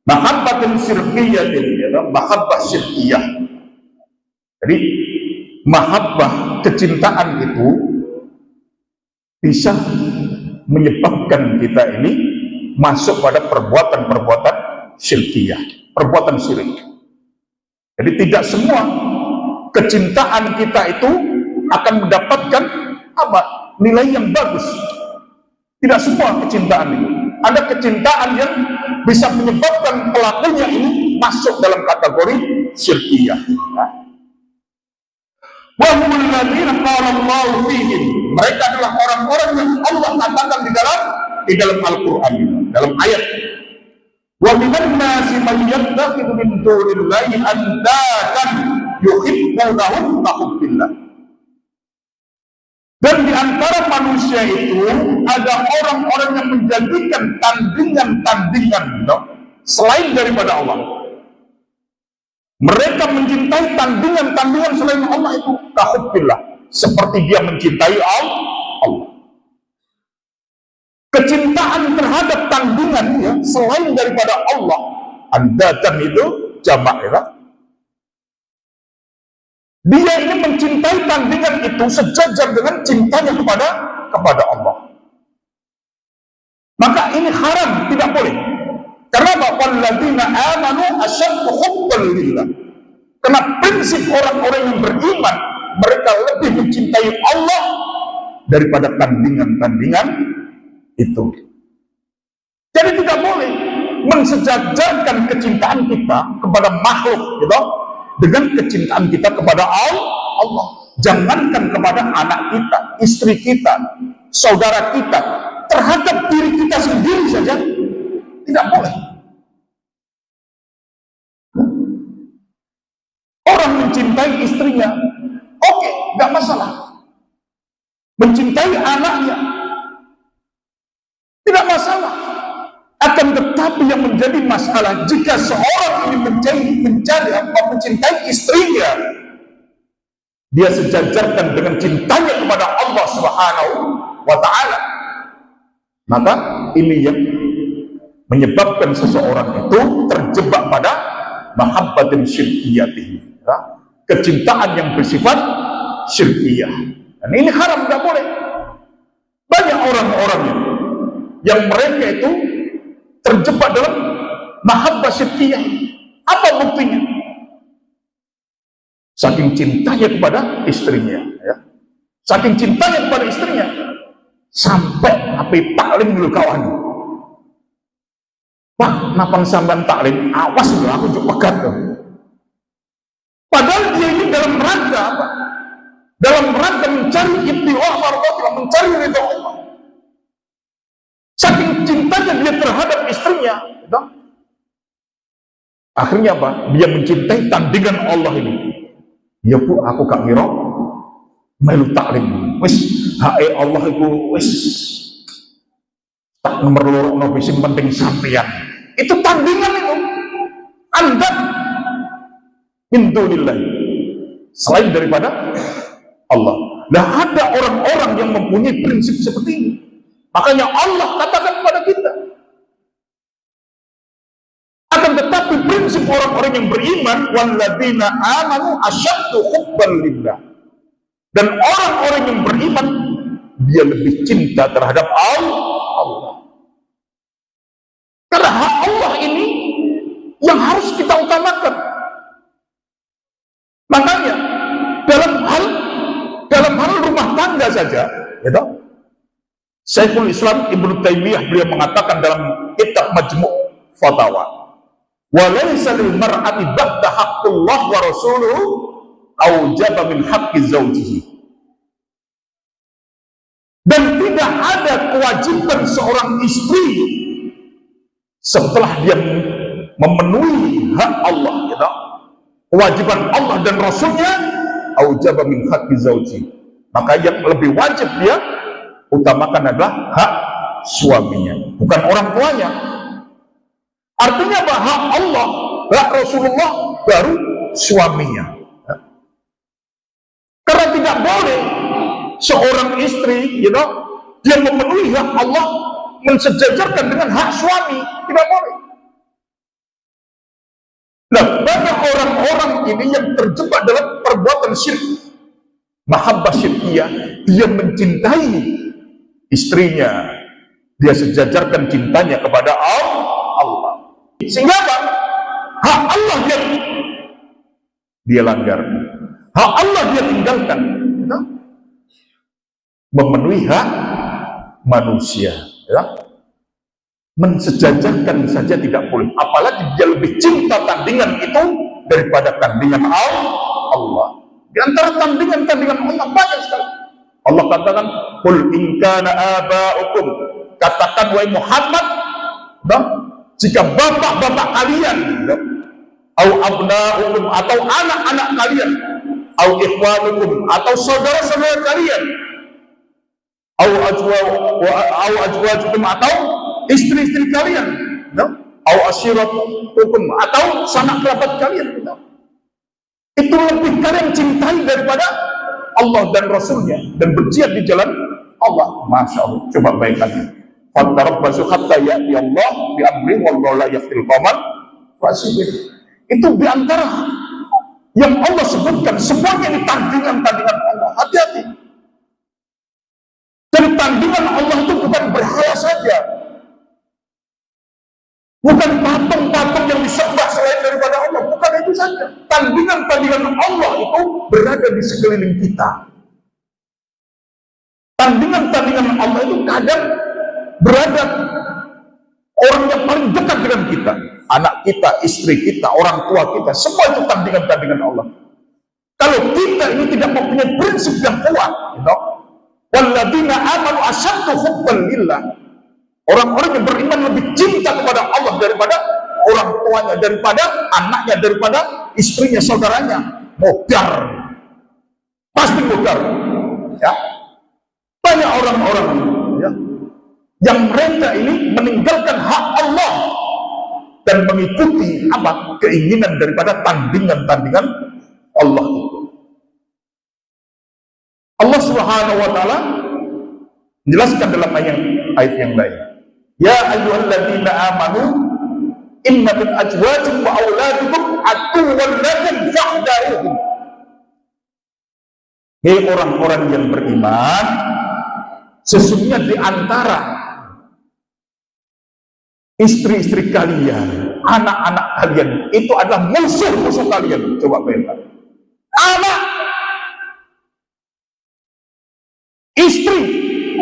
Mahabbatun syirkiyatin, ya, mahabbah syirkiyah. Jadi mahabbah, kecintaan itu bisa menyebabkan kita ini masuk pada perbuatan-perbuatan syirkiyah, perbuatan syirik. Jadi tidak semua kecintaan kita itu akan mendapatkan apa? Nilai yang bagus. Tidak semua kecintaan itu. Ada kecintaan yang bisa menyebabkan pelakunya ini masuk dalam kategori syirkiyah. Wa humul ladzina qala Allahu fihim. Mereka adalah orang-orang yang Allah katakan di dalam Al-Qur'an, dalam ayat. Wa minan nasi man yattakhidhu min dunillahi andadan yuhibbunahum ka hubbillah. Dan di antara manusia itu ada orang-orang yang menjadikan tandingan-tandingan selain daripada Allah. Mereka mencintai tandingan-tandingan selain Allah itu ka hubbillah, seperti dia mencintai Allah. Kecintaan terhadap tandingan ya, selain daripada Allah, andatan itu jamak ya. Dia ini mencintai tandingan itu sejajar dengan cintanya kepada Allah. Maka ini haram, tidak boleh. Karena walladzina amanu asyaddu hubban lillah. Karena prinsip orang-orang yang beriman, mereka lebih mencintai Allah daripada tandingan-tandingan itu. Jadi tidak boleh mensejajarkan kecintaan kita kepada makhluk gitu dengan kecintaan kita kepada Allah. Jangankan kepada anak kita, istri kita, saudara kita, terhadap diri kita sendiri saja tidak boleh. Orang mencintai istrinya, oke, tidak masalah. Mencintai anaknya, tidak masalah. Akan tetapi yang menjadi masalah jika seorang ini mencintai istrinya, dia sejajarkan dengan cintanya kepada Allah Subhanahu wa Ta'ala, maka ini yang menyebabkan seseorang itu terjebak pada mahabbatin syirkiyatih, ya? Kecintaan yang bersifat syirkiyah. Dan ini haram, tidak boleh. Banyak orang-orang yang mereka itu terjebak dalam mahabbah syirkiyah. Apa buktinya? Saking cintanya kepada istrinya, ya. Saking cintanya kepada istrinya, sampai api taklim dulu kawan. Pak, napang sampean taklim, awas dulu, aku juga pegat tuh. Padahal dia ini dalam rangka apa? Dalam rangka mencari ibtiwa mardatillah, mencari ridha Allah. Saking cintanya dia terhadap istrinya, gitu. Akhirnya apa? Dia mencintai tandingan Allah ini. Ya Bu, aku gak ngira melu taklim. Wis, hae Allah itu wis tak nomor loro no sing penting sampeyan. Itu tandingan itu. Anda min dunillah, selain daripada Allah. Nah, ada orang-orang yang mempunyai prinsip seperti ini. Makanya Allah katakan kepada kita. Akan tetapi prinsip orang-orang yang beriman, walladzina amanu asyaddu hubban lillah. Dan orang-orang yang beriman, dia lebih cinta terhadap Allah. Karena hak Allah ini yang harus kita utamakan. Makanya dalam hal rumah tangga saja, gitu, Syekhul Islam Ibnu Taimiyah beliau mengatakan dalam kitab Majmu' Fatawa, wa laysa lil mar'ati ba'da haqqillah wa rasuluhu aujaba min haqqi zawjihi. Dan tidak ada kewajiban seorang istri setelah dia memenuhi hak Allah, gitu, kewajiban Allah dan Rasulnya, aujaba min haqqi zawji, maka yang lebih wajib dia utamakan adalah hak suaminya, bukan orang tuanya. Artinya bahwa hak Allah, hak Rasulullah, baru suaminya. Karena tidak boleh seorang istri, dia memenuhi hak Allah mensejajarkan dengan hak suami, tidak boleh. Nah, banyak orang-orang ini yang terjebak dalam perbuatan syirik. Mahabbah syirkiyah, dia mencintai istrinya, dia sejajarkan cintanya kepada Allah. Sehingga apa? Hak Allah dia langgar, hak Allah dia tinggalkan, ya? Memenuhi hak manusia, ya? Mensejajarkan saja tidak boleh, apalagi dia lebih cinta tandingan itu daripada tandingan Allah. Di antara tandingan-tandingan Allah banyak sekali. Allah katakan, "Qul in kana aba'ukum," katakan wahai Muhammad, jika bapak-bapak kalian, au abna'ukum, atau anak-anak kalian, au ikhwanukum, atau saudara-saudara kalian, au azwajukum, atau istri-istri kalian, au ashiratukum, atau sanak kerabat kalian, itu lebih kalian cintai daripada Allah dan Rasulnya dan berjihad di jalan Allah. Masya Allah, coba bayangkan, fatarabbasu hatta ya'ti Allah bi amri wallahu la yahdil qaumal fasiqin. Itu di antara yang Allah sebutkan, semuanya ini tandingan-tandingan Allah. Hati-hati. Dan tandingan Allah itu bukan berhala saja, bukan patung-patung yang disembah selain daripada Allah, bukan itu saja. Tandingan-tandingan Allah itu berada di sekeliling kita. Tandingan-tandingan Allah itu kadang berada orang yang paling dekat dengan kita, anak kita, istri kita, orang tua kita, semua itu tandingan-tandingan Allah. Kalau kita ini tidak mempunyai prinsip yang kuat, walladzina amanu asyaddu hubban lillah, orang-orang yang beriman lebih cinta kepada Allah daripada orang tuanya, daripada anaknya, daripada istrinya, saudaranya. Modar, pasti modar, ya. Banyak orang-orang, ya, yang mereka ini meninggalkan hak Allah dan mengikuti apa? Keinginan daripada tandingan-tandingan Allah itu. Allah Subhanahu wa taala menjelaskan dalam ayat yang lain, ya ayyuhalladzina amanu inna min azwajikum wa auladikum aduwwan lakum fahdharuhum. Hei orang-orang yang beriman, sesungguhnya di antara istri-istri kalian, anak-anak kalian itu adalah musuh-musuh kalian. Coba bayangkan, anak, istri,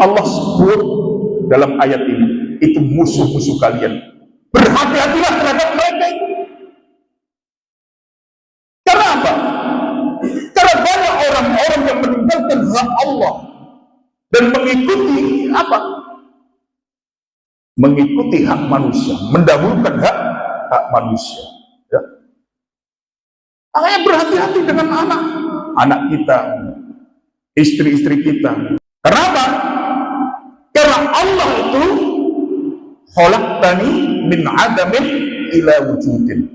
Allah sebut dalam ayat ini itu musuh-musuh kalian. Berhati-hatilah terhadap mereka itu. Karena apa? Karena banyak orang-orang yang meninggalkan hak Allah dan mengikuti apa? Mengikuti hak manusia, mendahulukan hak manusia, ya. Makanya berhati-hati dengan anak kita, istri-istri kita. Kenapa? Karena Allah itu khalaqtani min adamin ila wujudin.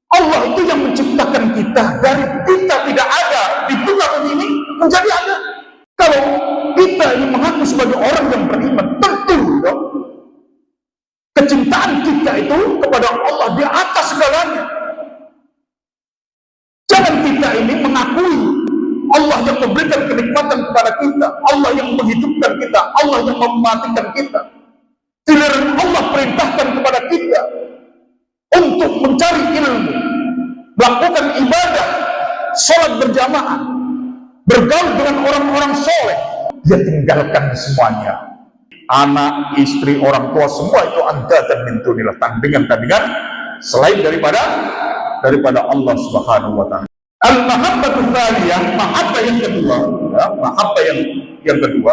Allah itu yang menciptakan kita dari kita tidak ada di muka bumi ini menjadi ada. Kalau kita ini mengaku sebagai orang yang beriman, tentu dong, kecintaan kita itu kepada Allah di atas segalanya. Jangan kita ini mengakui Allah yang memberikan kenikmatan kepada kita, Allah yang menghidupkan kita, Allah yang mematikan kita. Giliran Allah perintahkan kepada kita untuk mencari ilmu, melakukan ibadah, sholat berjamaah, bergaul dengan orang-orang soleh, dia tinggalkan semuanya. Anak, istri, orang tua, semua itu andatan min dunillah, tandingan-tandingan selain daripada Allah Subhanahu wa taala. Al-mahabbatu tsaliyah, mahabbah yang kedua, ya, mahabbah yang kedua,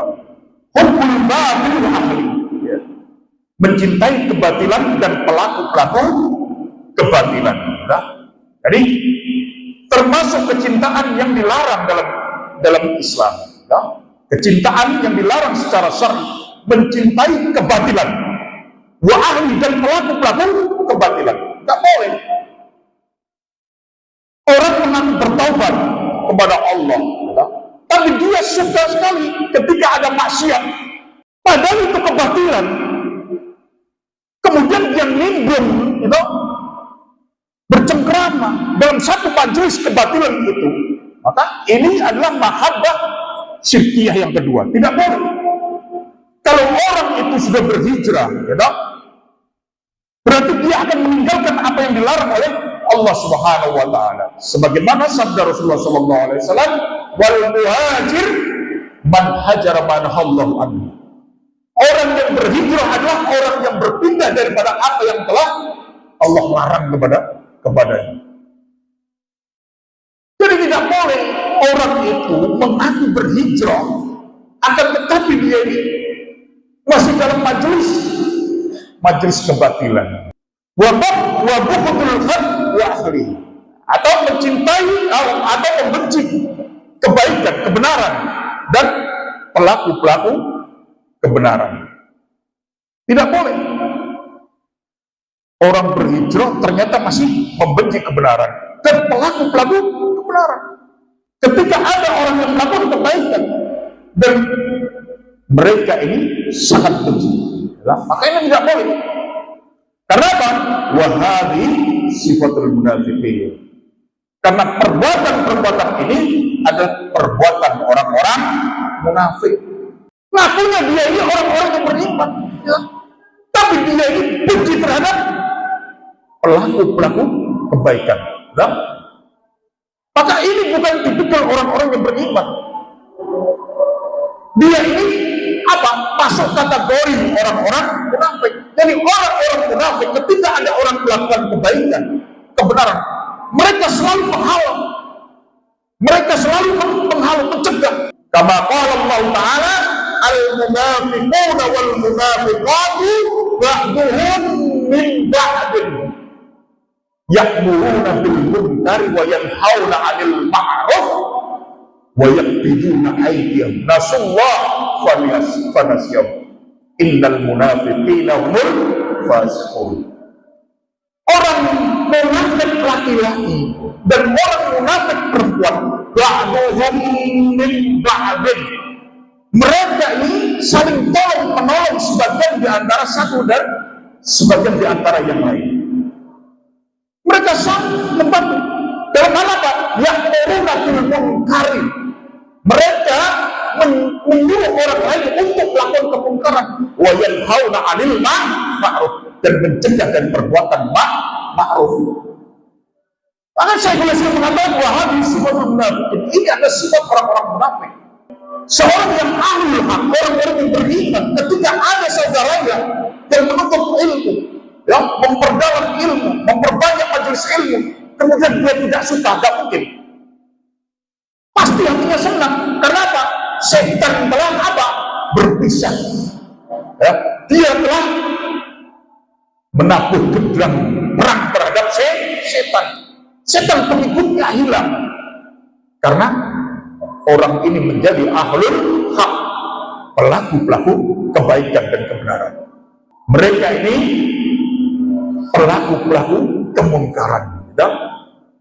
hubbul batil wa ahli, ya. Mencintai kebatilan dan pelaku-pelaku kebatilan. Ya. Jadi termasuk kecintaan yang dilarang dalam Islam, ya. Kecintaan yang dilarang secara syar'i, mencintai kebatilan, wa ahli, dan pelaku-pelaku kebatilan. Tidak boleh. Orang mengaku bertaubat kepada Allah, tapi dia suka sekali ketika ada maksiat, padahal itu kebatilan. Kemudian dia nimbrung, bercengkrama bercengkrama dalam satu majelis kebatilan itu, maka ini adalah mahabbah syirkiyah yang kedua. Tidak boleh. Kalau orang itu sudah berhijrah, ya tak? Berarti dia akan meninggalkan apa yang dilarang oleh Allah Subhanahu wa taala. Sebagaimana sabda Rasulullah sallallahu alaihi wasallam, "Wal muhajir man hajara ma nahallahu anhu." Orang yang berhijrah adalah orang yang berpindah daripada apa yang telah Allah larang kepadanya. Jadi tidak boleh orang itu mengaku berhijrah, akan tetapi dia ini masih dalam majelis kebatilan. Wa bughudul haq wa ahli, atau mencintai atau membenci kebaikan, kebenaran dan pelaku-pelaku kebenaran. Tidak boleh. Orang berhijrah ternyata masih membenci kebenaran dan pelaku-pelaku kebenaran. Ketika ada orang yang melakukan kebaikan dan mereka ini sangat benci, maka ini tidak boleh. Karena apa? Wahadi sifatul munafiqin. Karena perbuatan-perbuatan ini adalah perbuatan orang-orang munafik. Ngakunya dia ini orang-orang yang beriman, ya. Tapi dia ini benci terhadap pelaku-pelaku kebaikan. Ya. Maka ini bukan tipikal orang-orang yang beriman. Dia ini apa? Masuk kategori orang-orang munafik. Jadi orang-orang munafik ketika ada orang melakukan kebaikan, kebenaran, mereka selalu menghalau. Mereka selalu menghalau, mencegah. Kama qala Allah Ta'ala, al-munafiquna wal munafiqatu ba'duhum min ba'din ya'muruna bil munkari wa yanhauna 'anil ma'ruf wa yaqbiduna aydiyahum nasallah fanasiyahum innal munafiqina humul fasiqun. Orang munafik laki-laki dan orang munafik perempuan, ba'duhum min ba'din, mereka ini saling tolong menolong sebagian di antara satu dan sebagian di antara yang lain. Mereka saling membantu. Dalam hal apa? Ya'muruna bil munkari. Mereka menyuruh orang lain untuk melakukan kemungkaran, wa yanhauna 'anil ma'ruf, dan mencegah dari perbuatan ma'ruf. Maka saya mengatakan bahwa hadis sifatul munafiqin ini adalah sifat orang-orang munafik. Seorang yang ahli hak, orang-orang yang beriman, ketika ada saudaranya yang menuntut ilmu, yang memperdalam ilmu, memperbanyak majelis ilmu, kemudian dia tidak suka, tidak mungkin. Pasti hatinya senang. Karena apa? Setan telah apa? Berpisah. Ya, dia telah menabuh gedrang perang terhadap setan. Setan pengikutnya hilang. Karena orang ini menjadi ahlul haq, pelaku-pelaku kebaikan dan kebenaran. Mereka ini pelaku-pelaku kemungkaran. Ya?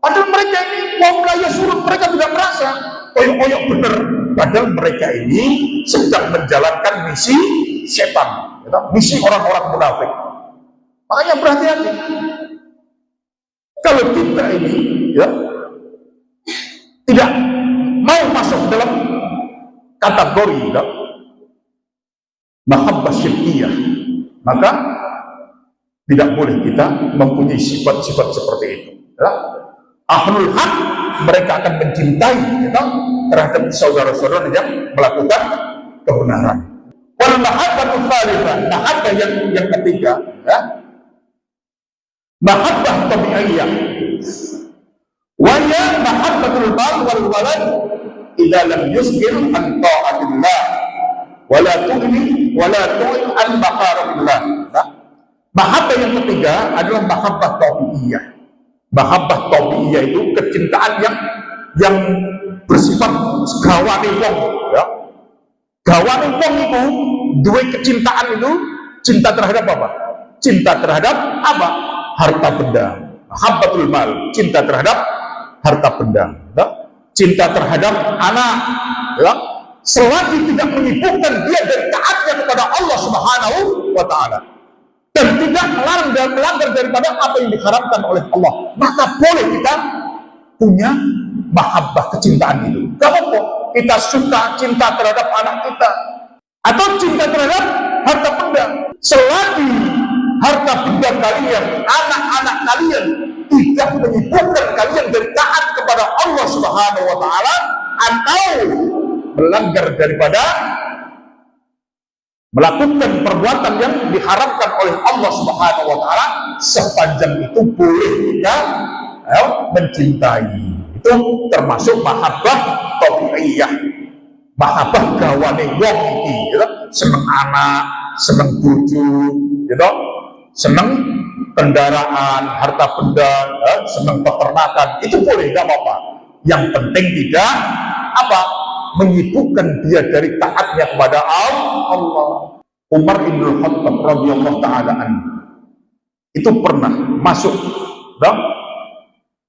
Padahal mereka ini mulai surut, mereka tidak merasa oyok-oyok benar. Padahal mereka ini sedang menjalankan misi setan, ya? Misi orang-orang munafik. Makanya berhati-hati. Kalau kita ini ya tidak mau masuk dalam kategori ya, mahabbah syirkiyah, maka tidak boleh kita mempunyai sifat-sifat seperti itu. Ya. Ahlul haq, mereka akan mencintai ya, terhadap saudara-saudara yang melakukan kebenaran. Wal mahabbatul tsalitsah, mahabbah yang ketiga, ya, mahabbah tabi'iyah. Wa ya mahabbatul mal wal walad idza lam yusqil an ta'atillah wa la tu'li wa la tu'il an maqaratillah. Mahabbah yang ketiga adalah mahabbah tabi'iyah. Mahabbah tabi'iyah itu kecintaan yang bersifat gawane wong, ya. Gawane wong itu duwe kecintaan itu cinta terhadap apa? Cinta terhadap apa? Harta benda. Mahabbatul mal, cinta terhadap harta benda, ya. Cinta terhadap anak, ya. Selagi tidak menyibukkan dia dari taatnya kepada Allah Subhanahu wa taala dan dan tidak melarang dan melanggar daripada apa yang diharamkan oleh Allah, maka boleh kita punya mahabbah, kecintaan itu. Gak apa-apa kita suka, cinta terhadap anak kita atau cinta terhadap harta benda, selagi harta benda kalian, anak-anak kalian tidak menyibukkan kalian dari taat kepada Allah Subhanahu wa Ta'ala atau melanggar daripada melakukan perbuatan yang diharamkan oleh Allah Subhanahu wa Ta'ala, sepanjang itu boleh kita mencintai. Itu termasuk mahabbah tabi'iyah, mahabbah gawane wong iki, gitu. Seneng anak, seneng bojo, gitu. Seneng kendaraan, harta benda, seneng peternakan, itu boleh, gak apa-apa. Yang penting tidak apa? Menyibukkan dia dari taatnya kepada Allah. Umar bin Khattab radhiyallahu taala anhu itu pernah masuk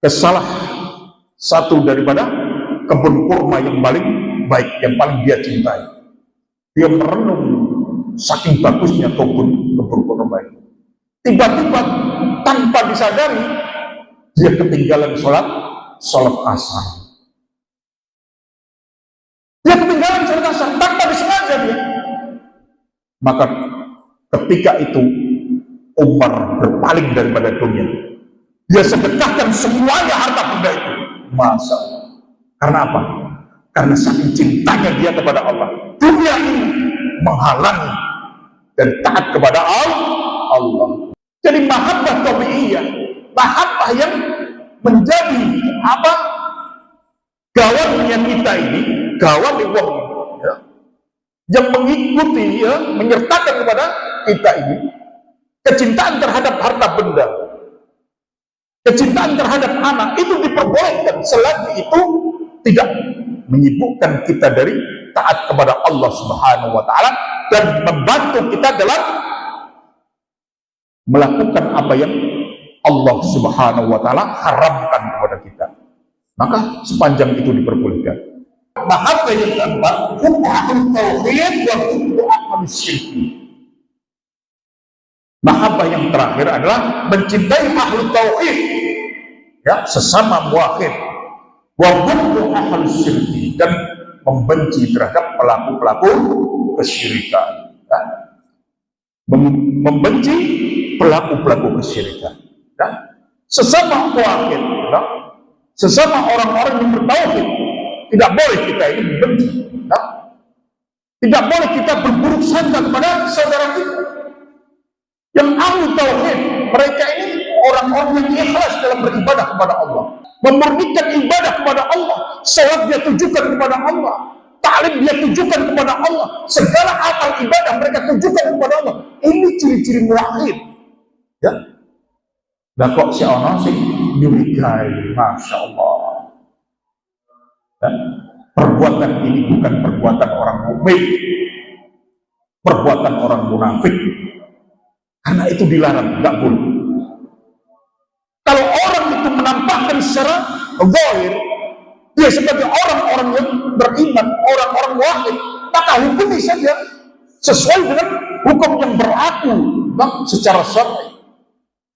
ke salah satu daripada kebun kurma yang paling baik, yang paling dia cintai. Dia merenung saking bagusnya kebun kurma itu. Tiba-tiba tanpa disadari dia ketinggalan sholat asar. Dia ketinggalan sholat asar tanpa disengaja dia. Maka ketika itu Umar berpaling daripada dunia. Dia sedekahkan semuanya harta benda itu. Masya Allah. Karena apa? Karena saking cintanya dia kepada Allah. Dunia ini menghalangi dan taat kepada Allah. Jadi mahabbah tabi'iyah, mahabbah yang menjadi apa? Gawannya kita ini, gawan wong ya, yang mengikuti, ya, menyertakan kepada kita ini kecintaan terhadap harta benda, kecintaan terhadap anak, itu diperbolehkan selagi itu tidak menyibukkan kita dari taat kepada Allah Subhanahu wa Ta'ala dan membantu kita dalam melakukan apa yang Allah Subhanahu wa Ta'ala haramkan kepada kita, maka sepanjang itu diperbolehkan. Mahabbah yang keempat, hubbu ahli tauhid wa hubbu ahli syirk. Mahabbah yang terakhir adalah mencintai ahli tauhid, ya, sesama muwahhid, wa hubbu ahli syirk, dan membenci terhadap pelaku-pelaku kesyirikan, ya. Membenci pelaku-pelaku kesyirikan, ya. Sesama muwahhid, ya, sesama orang-orang yang bertauhid, tidak boleh kita ini membenci, ya. Tidak boleh kita berburuk sangka kepada saudara kita. Yang ahli tauhid, mereka ini orang-orang yang ikhlas dalam beribadah kepada Allah, memurnikan ibadah kepada Allah, salat dia tujukan kepada Allah, ta'lim dia tujukan kepada Allah, segala amal ibadah mereka tujukan kepada Allah. Ini ciri-ciri muwahhid, ya. Nah kok si ana sing nyurigai, Masya Allah, ya. Perbuatan ini bukan perbuatan orang mukmin, perbuatan orang munafik, karena itu dilarang, tidak boleh. Kalau orang itu menampakkan secara zahir dia sebagai orang-orang yang beriman, orang-orang muwahhid, maka hukumi saja sesuai dengan hukum yang berlaku secara syar'i.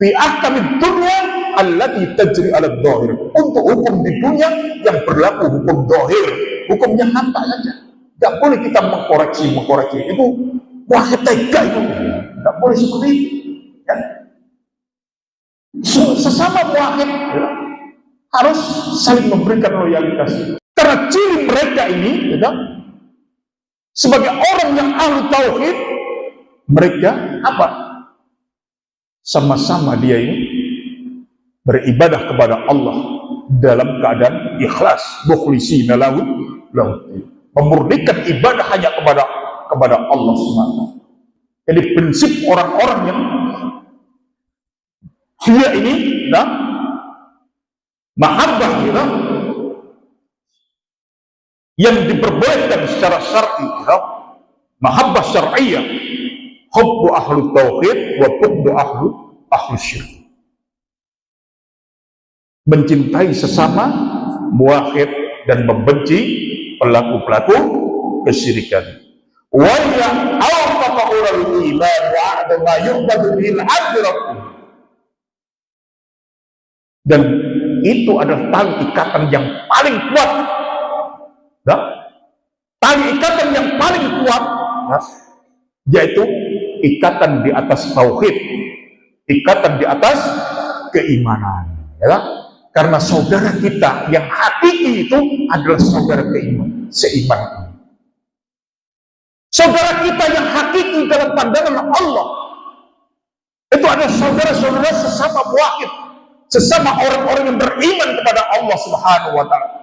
Fi ahkamid dunya allati tajri 'ala dzahir. Untuk hukum di dunia yang berlaku hukum zahir, hukum yang nampak saja. Tidak boleh kita mengkoreksi. Itu muwahhid tega itu. Tidak boleh seperti itu, ya. Sesama muwahhid, ya, harus saling memberikan loyalitas. Karena ciri mereka ini, ya, sebagai orang yang ahli tauhid, mereka apa? Sama-sama dia ini beribadah kepada Allah dalam keadaan ikhlas, mukhlisina lahu, memurnikan ibadah hanya kepada Allah semata. Jadi prinsip orang-orang yang dia ini, ya, mahabbah, ya, yang diperbolehkan secara syar'i, ya, mahabbah syar'iyah, hubbu ahli tauhid wa hubbu ahli syirk. Mencintai sesama muwahhid dan membenci pelaku-pelaku kesyirikan. Wa ya awqata ulul iman wa a'dha ma yu'badu bil abdi. Dan itu adalah tali ikatan yang paling kuat. Nah, tali ikatan yang paling kuat, yaitu ikatan di atas tauhid, ikatan di atas keimanan, ya. Karena saudara kita yang hakiki itu adalah saudara seiman. Saudara kita yang hakiki dalam pandangan Allah itu adalah saudara-saudara sesama muwahhid, sesama orang-orang yang beriman kepada Allah Subhanahu wa taala.